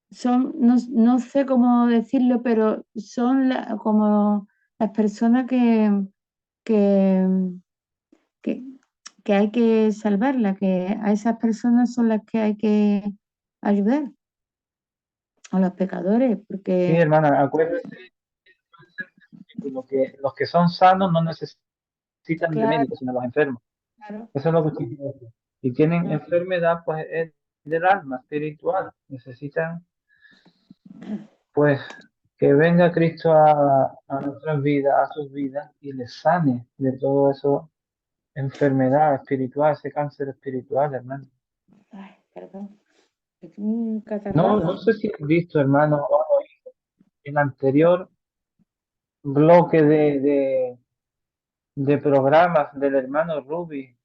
son, no sé cómo decirlo, pero son como las personas que, que, que hay que salvarlas, que a esas personas son las que hay que ayudar, a los pecadores, Sí, porque, hermana, acuérdese que los que son sanos no necesitan de claro, médicos, sino los enfermos. claro, Eso es lo que usted quiere decir. Y tienen claro, enfermedad, pues, es del alma espiritual. Necesitan, pues, que venga Cristo a nuestras vidas, a sus vidas, y les sane de todo eso, enfermedad espiritual, ese cáncer espiritual, hermano. ay, perdón, es un No, catarrazo. no sé si has visto, hermano, o el anterior, bloque de programas del hermano Ruby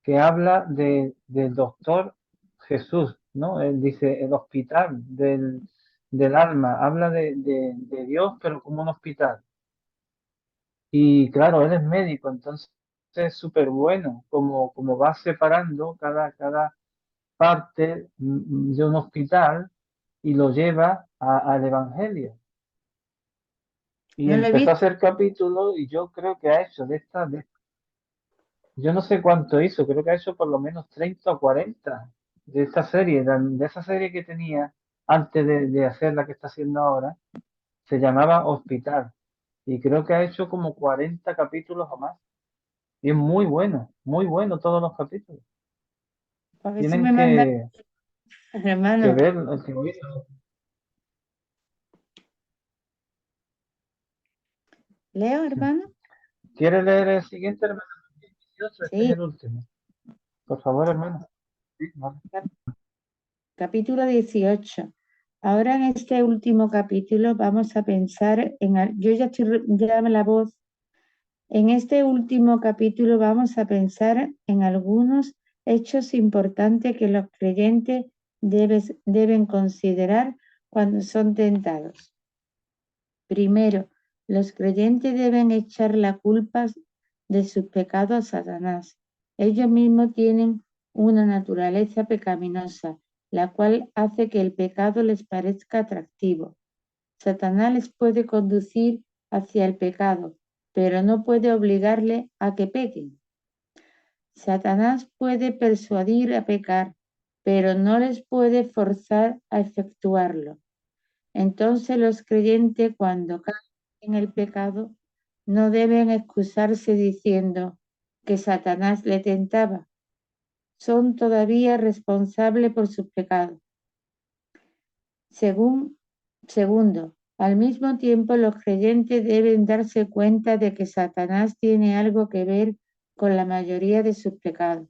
que habla del doctor Jesús, ¿no? Él dice el hospital del alma, habla de Dios, pero como un hospital. Y claro, él es médico, entonces es súper bueno, como va separando cada parte de un hospital y lo lleva al Evangelio. Y No lo he empezó a visto. hacer capítulos y yo creo que ha hecho yo no sé cuánto hizo, creo que ha hecho por lo menos 30 o 40 de esta serie, de esa serie que tenía antes de hacer la que está haciendo ahora, se llamaba Hospital. Y creo que ha hecho como 40 capítulos o más. Y es muy bueno todos los capítulos. A ver si Tienen me manda, que hermano. ver, que oírlo. ¿Leo, hermano? ¿Quiere leer el siguiente, hermano? 18? Este es Sí. el último. Por favor, hermano. Sí, vale. Capítulo 18. Ahora en este último capítulo vamos a pensar yo ya estoy, ya la voz. En este último capítulo vamos a pensar en algunos hechos importantes que los creyentes deben considerar cuando son tentados. Primero, los creyentes deben echar la culpa de sus pecados a Satanás. Ellos mismos tienen una naturaleza pecaminosa, la cual hace que el pecado les parezca atractivo. Satanás les puede conducir hacia el pecado, pero no puede obligarle a que pequen. Satanás puede persuadir a pecar, pero no les puede forzar a efectuarlo. Entonces los creyentes cuando caen en el pecado no deben excusarse diciendo que Satanás le tentaba. Son todavía responsables por sus pecados. Segundo, al mismo tiempo los creyentes deben darse cuenta de que Satanás tiene algo que ver con la mayoría de sus pecados.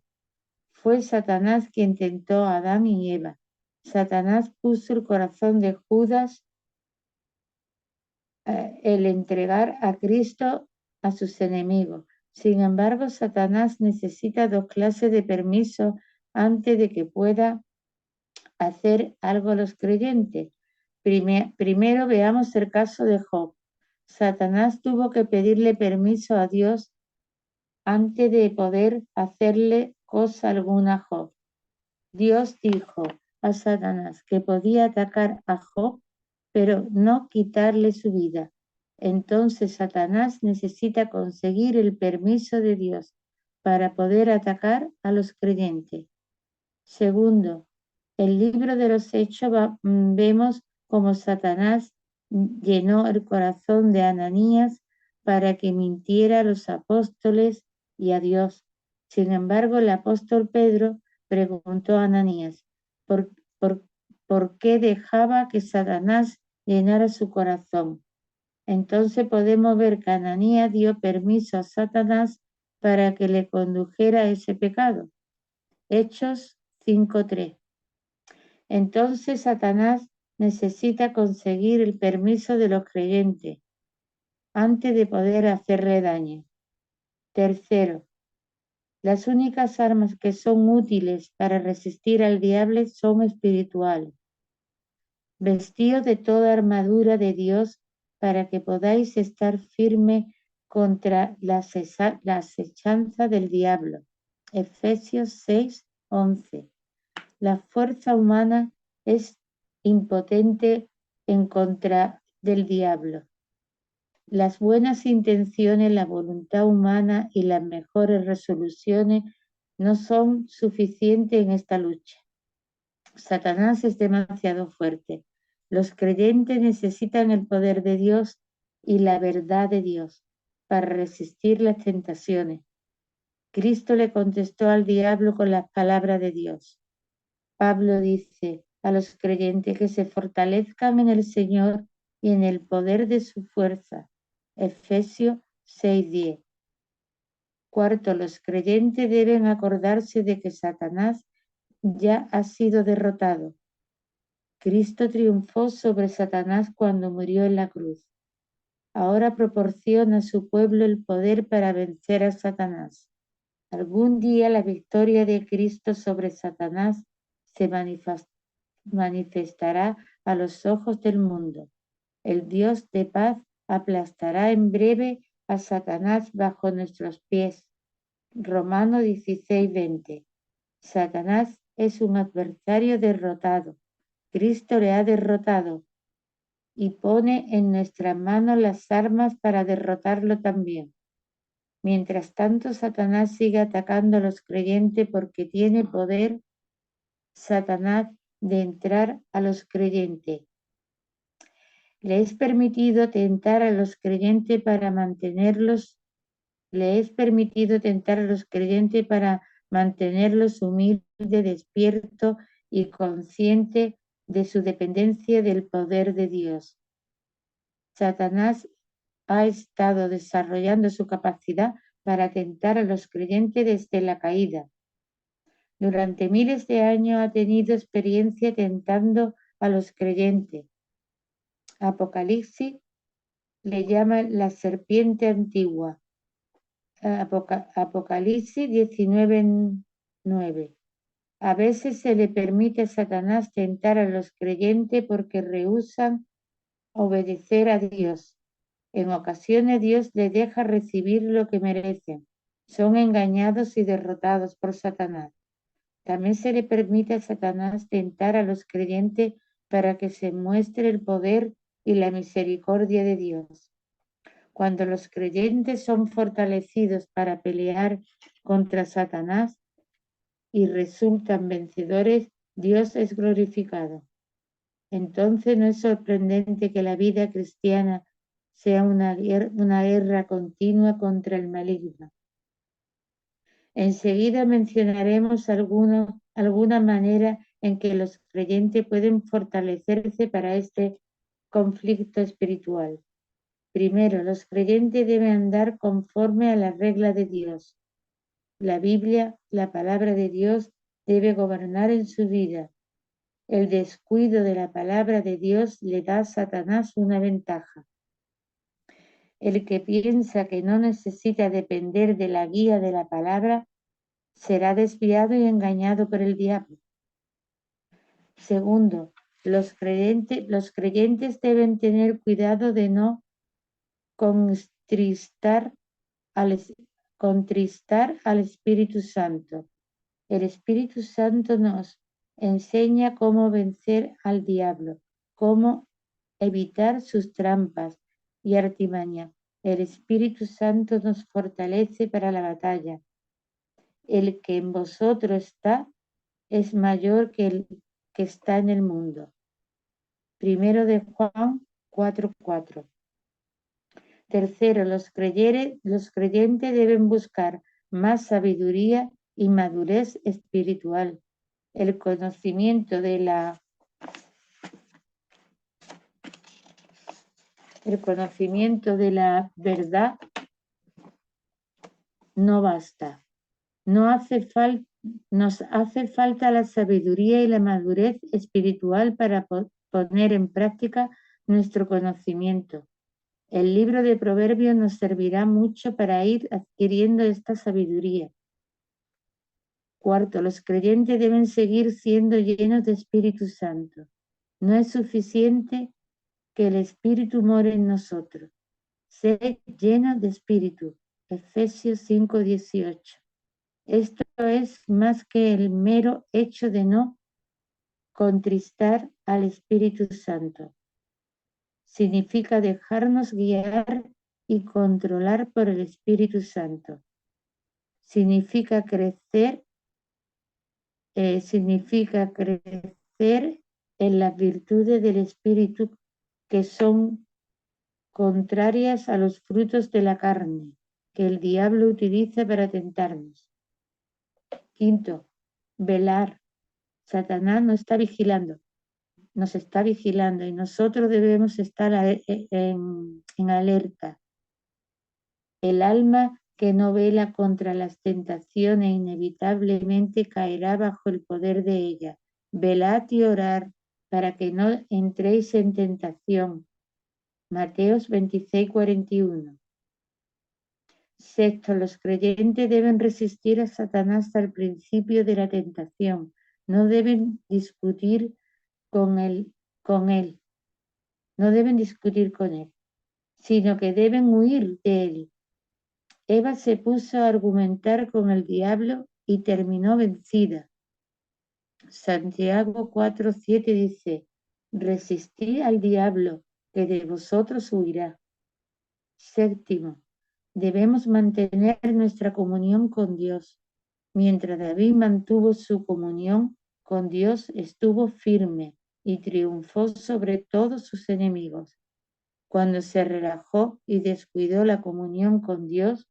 Fue Satanás quien tentó a Adán y Eva. Satanás puso el corazón de Judas el entregar a Cristo a sus enemigos. Sin embargo, Satanás necesita dos clases de permiso antes de que pueda hacer algo a los creyentes. Primero veamos el caso de Job. Satanás tuvo que pedirle permiso a Dios antes de poder hacerle cosa alguna a Job. Dios dijo a Satanás que podía atacar a Job, pero no quitarle su vida. Entonces Satanás necesita conseguir el permiso de Dios para poder atacar a los creyentes. Segundo, el libro de los Hechos vemos cómo Satanás llenó el corazón de Ananías para que mintiera a los apóstoles y a Dios. Sin embargo, el apóstol Pedro preguntó a Ananías, ¿por, por qué dejaba que Satanás llenara su corazón? Entonces podemos ver que Ananías dio permiso a Satanás para que le condujera a ese pecado. Hechos 5:3. Entonces Satanás necesita conseguir el permiso de los creyentes antes de poder hacerle daño. Tercero, las únicas armas que son útiles para resistir al diablo son espirituales. Vestíos de toda armadura de Dios para que podáis estar firme contra la acechanza del diablo. Efesios 6:11. La fuerza humana es impotente en contra del diablo. Las buenas intenciones, la voluntad humana y las mejores resoluciones no son suficientes en esta lucha. Satanás es demasiado fuerte. Los creyentes necesitan el poder de Dios y la verdad de Dios para resistir las tentaciones. Cristo le contestó al diablo con las palabras de Dios. Pablo dice a los creyentes que se fortalezcan en el Señor y en el poder de su fuerza. Efesios 6:10. Cuarto, los creyentes deben acordarse de que Satanás ya ha sido derrotado. Cristo triunfó sobre Satanás cuando murió en la cruz. ahora proporciona a su pueblo el poder para vencer a Satanás. Algún día la victoria de Cristo sobre Satanás se manifestará a los ojos del mundo. El Dios de paz aplastará en breve a Satanás bajo nuestros pies. Romano 16:20. Satanás es un adversario derrotado. Cristo le ha derrotado y pone en nuestras manos las armas para derrotarlo también. Mientras tanto, Satanás sigue atacando a los creyentes porque tiene poder, Satanás, de entrar a los creyentes. Le es permitido tentar a los creyentes para mantenerlos humildes, despiertos y conscientes de su dependencia del poder de Dios. Satanás ha estado desarrollando su capacidad para tentar a los creyentes desde la caída. Durante miles de años ha tenido experiencia tentando a los creyentes. Apocalipsis le llama la serpiente antigua. Apocalipsis 19:9. A veces se le permite a Satanás tentar a los creyentes porque rehúsan obedecer a Dios. En ocasiones Dios les deja recibir lo que merecen. Son engañados y derrotados por Satanás. También se le permite a Satanás tentar a los creyentes para que se muestre el poder y la misericordia de Dios. Cuando los creyentes son fortalecidos para pelear contra Satanás y resultan vencedores, Dios es glorificado. Entonces no es sorprendente que la vida cristiana sea una guerra continua contra el maligno. Enseguida mencionaremos alguna manera en que los creyentes pueden fortalecerse para este conflicto espiritual. Primero, los creyentes deben andar conforme a la regla de Dios. La Biblia, la palabra de Dios, debe gobernar en su vida. El descuido de la palabra de Dios le da a Satanás una ventaja. El que piensa que no necesita depender de la guía de la palabra será desviado y engañado por el diablo. Segundo, los creyentes deben tener cuidado de no contristar al Espíritu Santo. El Espíritu Santo nos enseña cómo vencer al diablo, cómo evitar sus trampas y artimañas. El Espíritu Santo nos fortalece para la batalla. El que en vosotros está es mayor que el que está en el mundo. Primero de Juan 4:4. Tercero, los creyentes deben buscar más sabiduría y madurez espiritual. El conocimiento de la verdad no basta. Nos hace falta la sabiduría y la madurez espiritual para poner en práctica nuestro conocimiento. El libro de Proverbios nos servirá mucho para ir adquiriendo esta sabiduría. Cuarto, los creyentes deben seguir siendo llenos de Espíritu Santo. No es suficiente que el Espíritu more en nosotros. Sed llenos de Espíritu. Efesios 5:18. Esto es más que el mero hecho de no contristar al Espíritu Santo. Significa dejarnos guiar y controlar por el Espíritu Santo. Significa crecer en las virtudes del Espíritu que son contrarias a los frutos de la carne que el diablo utiliza para tentarnos. Quinto, velar. Satanás nos está vigilando y nosotros debemos estar en alerta. El alma que no vela contra las tentaciones inevitablemente caerá bajo el poder de ella. Velad y orad para que no entréis en tentación. Mateos 26, 41. Sexto, los creyentes deben resistir a Satanás hasta el principio de la tentación. No deben discutir con él, no deben discutir con él, sino que deben huir de él. Eva se puso a argumentar con el diablo y terminó vencida. Santiago 4:7 dice: resistid al diablo, que de vosotros huirá. Séptimo, debemos mantener nuestra comunión con Dios. Mientras David mantuvo su comunión con Dios, estuvo firme y triunfó sobre todos sus enemigos. Cuando se relajó y descuidó la comunión con Dios,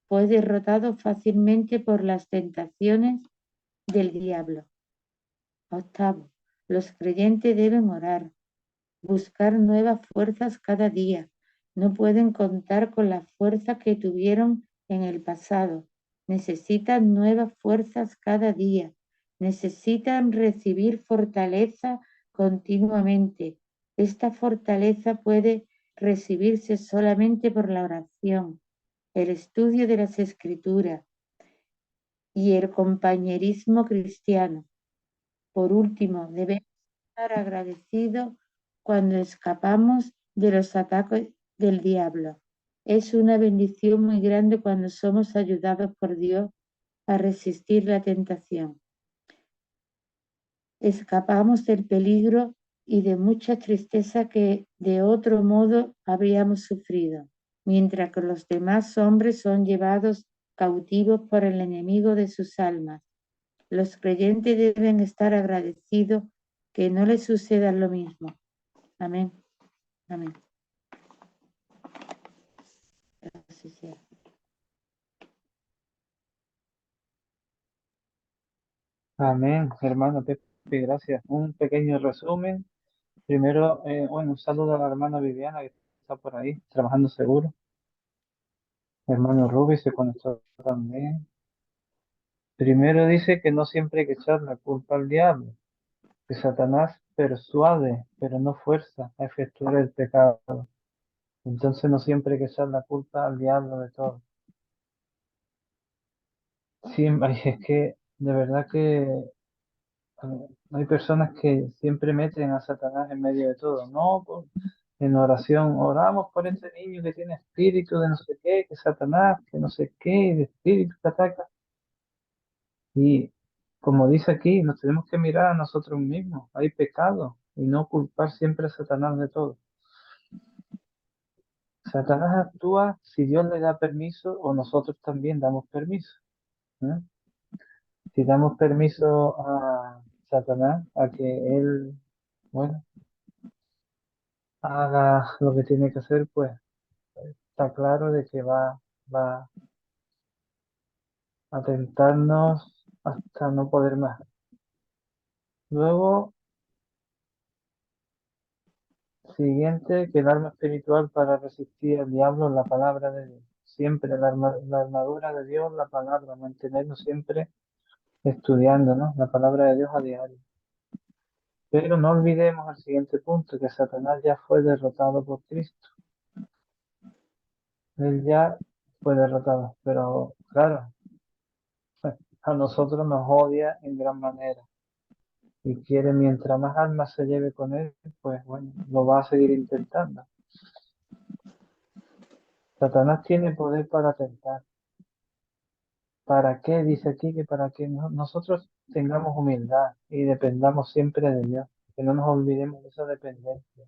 fue derrotado fácilmente por las tentaciones del diablo. Octavo, los creyentes deben orar, buscar nuevas fuerzas cada día. No pueden contar con las fuerzas que tuvieron en el pasado. Necesitan nuevas fuerzas cada día. Necesitan recibir fortaleza continuamente. Esta fortaleza puede recibirse solamente por la oración, el estudio de las Escrituras y el compañerismo cristiano. Por último, debemos estar agradecidos cuando escapamos de los ataques del diablo. Es una bendición muy grande cuando somos ayudados por Dios a resistir la tentación. Escapamos del peligro y de mucha tristeza que de otro modo habríamos sufrido, mientras que los demás hombres son llevados cautivos por el enemigo de sus almas. Los creyentes deben estar agradecidos que no les suceda lo mismo. Amén. Amén. Así sea. Amén, hermano Pepe, gracias. Un pequeño resumen. Primero, bueno, un saludo a la hermana Viviana que está por ahí, trabajando seguro. Hermano Ruby se conectó también. Primero dice que no siempre hay que echar la culpa al diablo, que Satanás persuade, pero no fuerza a efectuar el pecado. Entonces no siempre hay que echar la culpa al diablo de todo. Siempre, es que de verdad que hay personas que siempre meten a Satanás en medio de todo. No, en oración oramos por ese niño que tiene espíritu de no sé qué, que Satanás, que no sé qué, de espíritu que ataca. Y como dice aquí, nos tenemos que mirar a nosotros mismos. Hay pecado y no culpar siempre a Satanás de todo. Satanás actúa si Dios le da permiso o nosotros también damos permiso. ¿Eh? Si damos permiso a Satanás a que él, bueno, haga lo que tiene que hacer, pues está claro de que va a tentarnos hasta no poder más. Luego, siguiente, que el arma espiritual para resistir al diablo es la palabra de Dios. Siempre la armadura de Dios, la palabra, mantenernos siempre estudiando, ¿no? La palabra de Dios a diario. Pero no olvidemos el siguiente punto, que Satanás ya fue derrotado por Cristo. Él ya fue derrotado, pero claro, a nosotros nos odia en gran manera y quiere, mientras más almas se lleve con él, pues bueno, lo va a seguir intentando. Satanás tiene poder para tentar. ¿Para qué? Dice aquí que para que nosotros tengamos humildad y dependamos siempre de Dios, que no nos olvidemos de esa dependencia.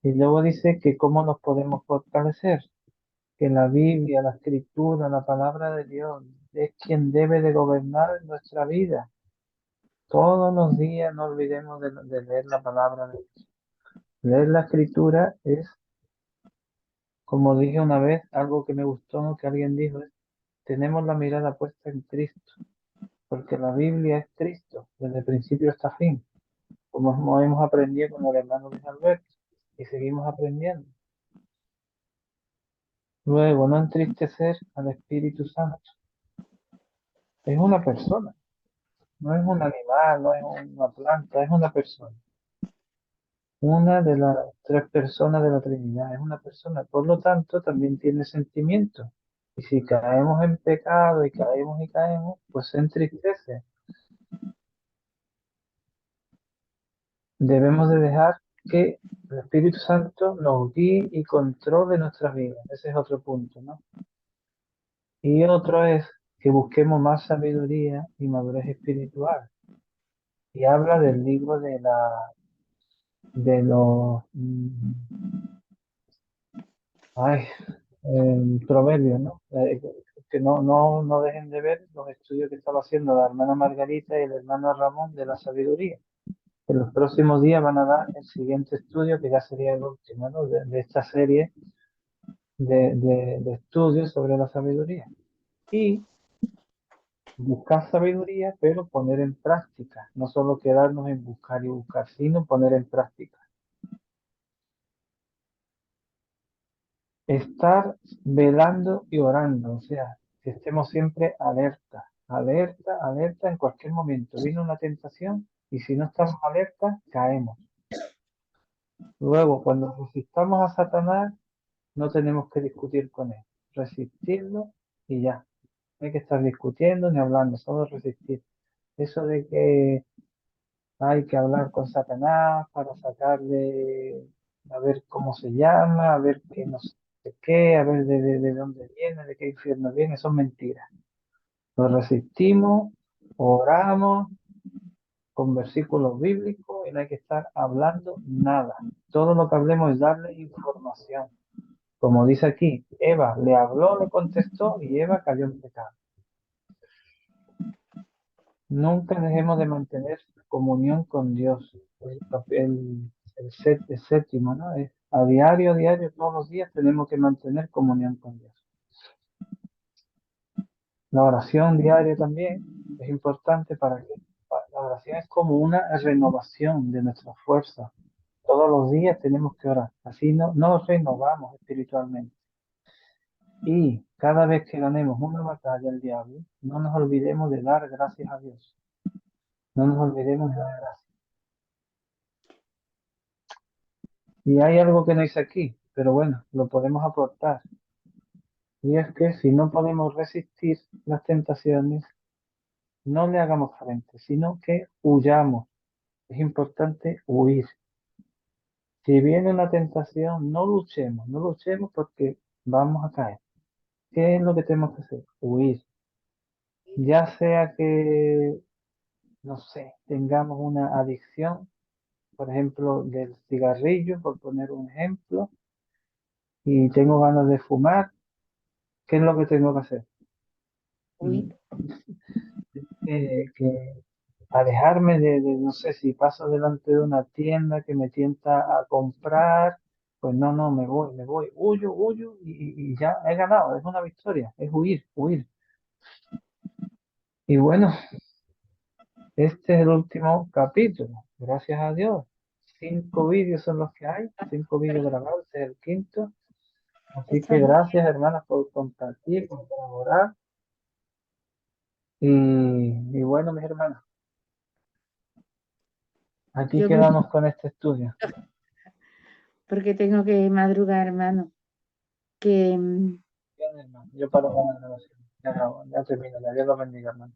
Y luego dice que cómo nos podemos fortalecer, que la Biblia, la Escritura, la palabra de Dios es quien debe de gobernar nuestra vida. Todos los días no olvidemos de leer la palabra de Dios. Leer la Escritura es, como dije una vez, algo que me gustó, que alguien dijo, es, tenemos la mirada puesta en Cristo, porque la Biblia es Cristo, desde principio hasta fin, como hemos aprendido con el hermano Luis Alberto, y seguimos aprendiendo. Luego, no entristecer al Espíritu Santo. Es una persona, no es un animal, no es una planta, es una persona. una de las tres personas de la Trinidad, es una persona, por lo tanto también tiene sentimientos. Y si caemos en pecado y caemos, pues se entristece. Debemos de dejar que el Espíritu Santo nos guíe y controle nuestras vidas. Ese es otro punto, ¿no? Y otro es que busquemos más sabiduría y madurez espiritual. Y habla del libro de los proverbios, ¿no? Que no dejen de ver los estudios que estaba haciendo la hermana Margarita y el hermano Ramón de la sabiduría. En los próximos días van a dar el siguiente estudio, que ya sería el último, ¿no? De esta serie de estudios sobre la sabiduría. Y buscar sabiduría, pero poner en práctica, no solo quedarnos en buscar y buscar, sino poner en práctica. Estar velando y orando, o sea, que estemos siempre alerta en cualquier momento. Viene una tentación y si no estamos alerta, caemos. Luego, cuando resistamos a Satanás, no tenemos que discutir con él, resistirlo y ya. No hay que estar discutiendo ni hablando, solo resistir. Eso de que hay que hablar con Satanás para sacarle, a ver cómo se llama, a ver qué no sé qué, a ver de dónde viene, de qué infierno viene, son mentiras. Lo resistimos, oramos con versículos bíblicos y no hay que estar hablando nada. Todo lo que hablemos es darle información. Como dice aquí, Eva le habló, le contestó y Eva cayó en pecado. Nunca dejemos de mantener comunión con Dios. El séptimo, ¿no? Es a diario, todos los días tenemos que mantener comunión con Dios. La oración diaria también es importante para que la oración es como una renovación de nuestra fuerza. Todos los días tenemos que orar. Así nos renovamos espiritualmente. Y cada vez que ganemos una batalla al diablo, no nos olvidemos de dar gracias a Dios. No nos olvidemos de dar gracias. Y hay algo que no hice aquí, pero bueno, lo podemos aportar. Y es que si no podemos resistir las tentaciones, no le hagamos frente, sino que huyamos. Es importante huir. Si viene una tentación, no luchemos porque vamos a caer. ¿Qué es lo que tenemos que hacer? Huir. Ya sea que, no sé, tengamos una adicción, por ejemplo, del cigarrillo, por poner un ejemplo, y tengo ganas de fumar, ¿qué es lo que tengo que hacer? Huir. Que alejarme no sé, si paso delante de una tienda que me tienta a comprar, pues no, me voy, huyo y ya he ganado, es una victoria, es huir. Y bueno, este es el último capítulo, gracias a Dios. 5 vídeos son los que hay, 5 vídeos grabados, este es el quinto. Así que gracias, hermanas, por compartir, por colaborar. Y bueno, mis hermanos, aquí Yo me- quedamos con este estudio. porque tengo que madrugar, hermano. Que Bien, hermano, yo paro con la grabación. Ya termino, Dios lo bendiga, hermano.